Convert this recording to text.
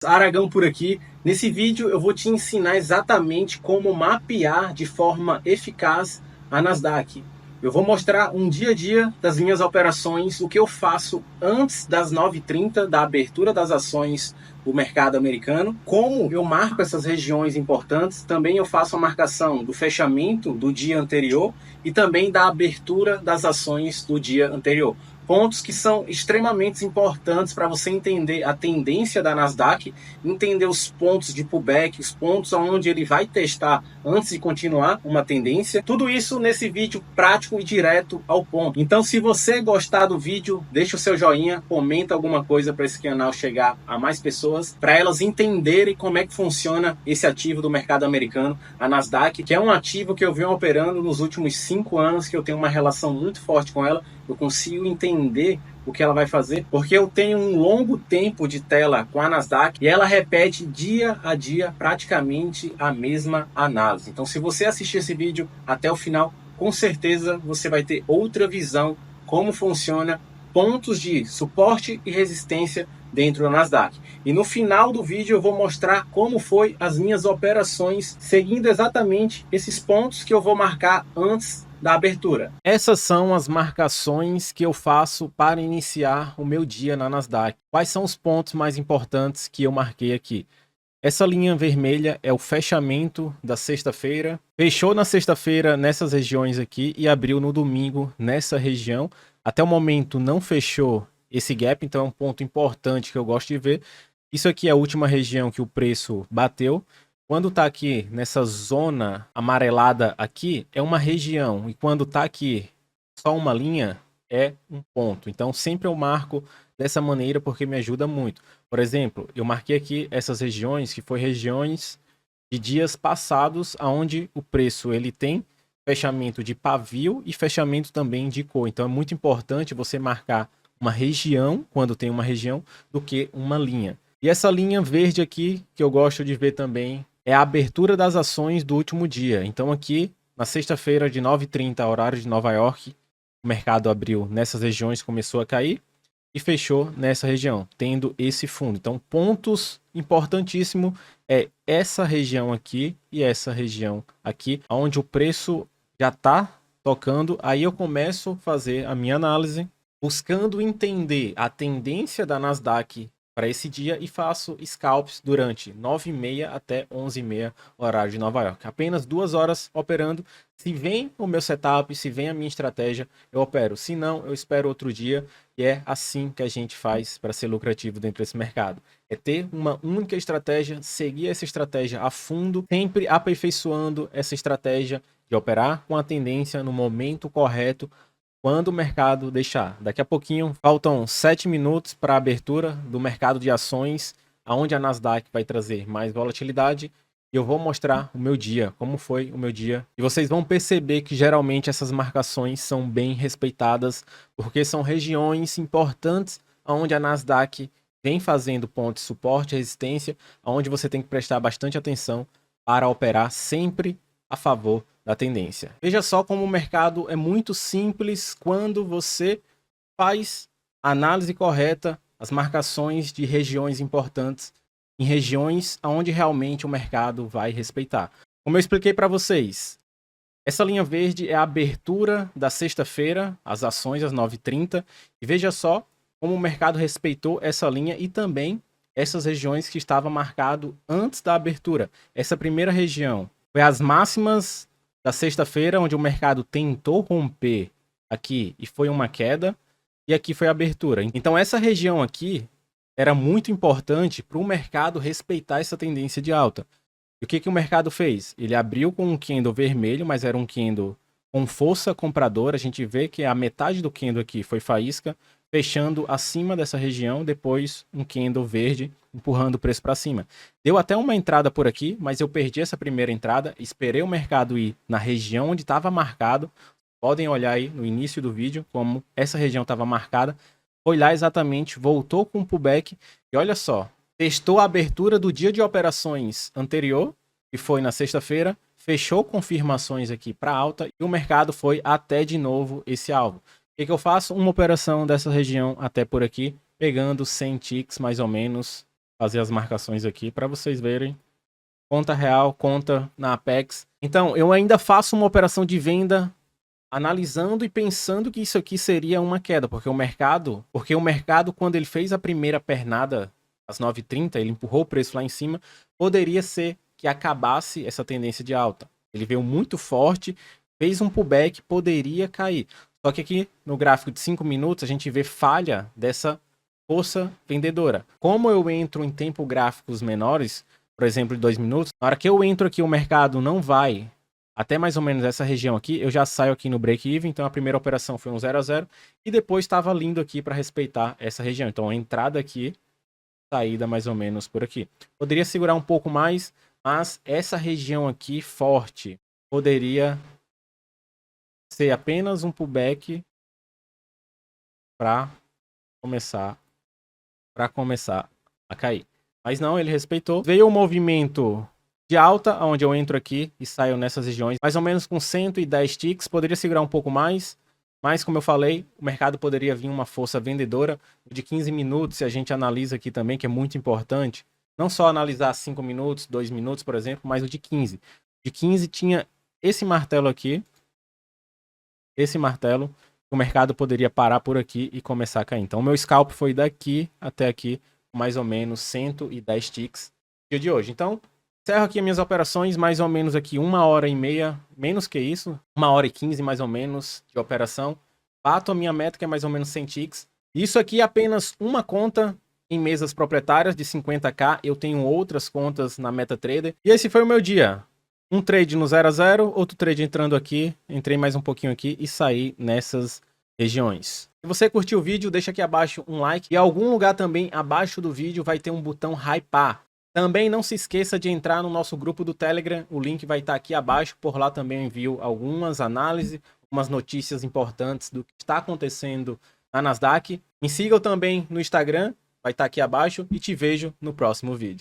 Aragão por aqui. Nesse vídeo eu vou te ensinar exatamente como mapear de forma eficaz a Nasdaq. Eu vou mostrar um dia a dia das minhas operações, o que eu faço antes das 9h30 da abertura das ações do mercado americano, como eu marco essas regiões importantes, também eu faço a marcação do fechamento do dia anterior e também da abertura das ações do dia anterior. Pontos que são extremamente importantes para você entender a tendência da Nasdaq, entender os pontos de pullback, os pontos onde ele vai testar antes de continuar uma tendência. Tudo isso nesse vídeo prático e direto ao ponto. Então, se você gostar do vídeo, deixa o seu joinha, comenta alguma coisa para esse canal chegar a mais pessoas, para elas entenderem como é que funciona esse ativo do mercado americano, a Nasdaq, que é um ativo que eu venho operando nos últimos 5 anos, que eu tenho uma relação muito forte com ela. Eu consigo entender o que ela vai fazer, porque eu tenho um longo tempo de tela com a Nasdaq e ela repete dia a dia praticamente a mesma análise. Então, se você assistir esse vídeo até o final, com certeza você vai ter outra visão como funciona pontos de suporte e resistência dentro da Nasdaq. E no final do vídeo eu vou mostrar como foi as minhas operações, seguindo exatamente esses pontos que eu vou marcar antes da abertura. Essas são as marcações que eu faço para iniciar o meu dia na Nasdaq. Quais são os pontos mais importantes que eu marquei aqui? Essa linha vermelha é o fechamento da sexta-feira. Fechou na sexta-feira nessas regiões aqui e abriu no domingo nessa região. Até o momento não fechou esse gap, então é um ponto importante que eu gosto de ver. Isso aqui é a última região que o preço bateu. Quando tá aqui nessa zona amarelada aqui, é uma região. E quando tá aqui só uma linha, é um ponto. Então sempre eu marco dessa maneira porque me ajuda muito. Por exemplo, eu marquei aqui essas regiões, que foi regiões de dias passados, onde o preço ele tem fechamento de pavio e fechamento também de cor. Então é muito importante você marcar uma região, quando tem uma região, do que uma linha. E essa linha verde aqui, que eu gosto de ver também, é a abertura das ações do último dia. Então aqui, na sexta-feira de 9h30, horário de Nova York, o mercado abriu nessas regiões, começou a cair e fechou nessa região, tendo esse fundo. Então, pontos importantíssimos é essa região aqui e essa região aqui, onde o preço já está tocando. Aí eu começo a fazer a minha análise, buscando entender a tendência da Nasdaq para esse dia e faço scalps durante 9h30 até 11h30, horário de Nova York. Apenas 2 horas operando. Se vem o meu setup, se vem a minha estratégia, eu opero. Se não, eu espero outro dia. E é assim que a gente faz para ser lucrativo dentro desse mercado. É ter uma única estratégia, seguir essa estratégia a fundo, sempre aperfeiçoando essa estratégia de operar com a tendência no momento correto, quando o mercado deixar. Daqui a pouquinho, faltam 7 minutos para a abertura do mercado de ações, aonde a Nasdaq vai trazer mais volatilidade. E eu vou mostrar o meu dia, como foi o meu dia. E vocês vão perceber que geralmente essas marcações são bem respeitadas, porque são regiões importantes onde a Nasdaq vem fazendo pontos de suporte e resistência, onde você tem que prestar bastante atenção para operar sempre a favor da tendência. Veja só como o mercado é muito simples quando você faz a análise correta, as marcações de regiões importantes em regiões onde realmente o mercado vai respeitar. Como eu expliquei para vocês, essa linha verde é a abertura da sexta-feira, as ações às 9h30, e veja só como o mercado respeitou essa linha e também essas regiões que estavam marcado antes da abertura. Essa primeira região foi as máximas da sexta-feira, onde o mercado tentou romper aqui e foi uma queda, e aqui foi a abertura. Então essa região aqui era muito importante para o mercado respeitar essa tendência de alta. E o que, que o mercado fez? Ele abriu com um candle vermelho, mas era um candle com força compradora. A gente vê que a metade do candle aqui foi faísca, fechando acima dessa região, depois um candle verde empurrando o preço para cima. Deu até uma entrada por aqui, mas eu perdi essa primeira entrada, esperei o mercado ir na região onde estava marcado. Podem olhar aí no início do vídeo como essa região estava marcada. Foi lá exatamente, voltou com um pullback e olha só, testou a abertura do dia de operações anterior, que foi na sexta-feira, fechou confirmações aqui para alta e o mercado foi até de novo esse alvo. O que eu faço? Uma operação dessa região até por aqui, pegando 100 ticks mais ou menos, fazer as marcações aqui para vocês verem. Conta real, conta na Apex. Então, eu ainda faço uma operação de venda analisando e pensando que isso aqui seria uma queda, porque o mercado, quando ele fez a primeira pernada às 9h30, ele empurrou o preço lá em cima, poderia ser que acabasse essa tendência de alta. Ele veio muito forte, fez um pullback, poderia cair. Só que aqui no gráfico de 5 minutos a gente vê falha dessa força vendedora. Como eu entro em tempo gráficos menores, por exemplo, de 2 minutos, na hora que eu entro aqui o mercado não vai até mais ou menos essa região aqui, eu já saio aqui no break-even, então a primeira operação foi um 0 a 0 e depois estava lindo aqui para respeitar essa região. Então a entrada aqui, saída mais ou menos por aqui. Poderia segurar um pouco mais, mas essa região aqui forte poderia ser apenas um pullback para começar a cair. Mas não, ele respeitou. Veio o movimento de alta, onde eu entro aqui e saio nessas regiões, mais ou menos com 110 ticks, poderia segurar um pouco mais, mas como eu falei, o mercado poderia vir uma força vendedora de 15 minutos, se a gente analisa aqui também, que é muito importante, não só analisar 5 minutos, 2 minutos, por exemplo, mas o de 15. De 15 tinha esse martelo aqui, esse martelo, o mercado poderia parar por aqui e começar a cair. Então o meu scalp foi daqui até aqui, mais ou menos 110 ticks no dia de hoje. Então, encerro aqui as minhas operações, mais ou menos aqui 1h30, menos que isso, 1h15 mais ou menos de operação. Bato a minha meta, que é mais ou menos 100 ticks. Isso aqui é apenas uma conta em mesas proprietárias de 50k. Eu tenho outras contas na MetaTrader. E esse foi o meu dia. Um trade no 0 a 0, outro trade entrando aqui, entrei mais um pouquinho aqui e saí nessas regiões. Se você curtiu o vídeo, deixa aqui abaixo um like. E em algum lugar também abaixo do vídeo vai ter um botão hypar. Também não se esqueça de entrar no nosso grupo do Telegram, o link vai estar aqui abaixo, por lá também eu envio algumas análises, algumas notícias importantes do que está acontecendo na Nasdaq. Me sigam também no Instagram, vai estar aqui abaixo e te vejo no próximo vídeo.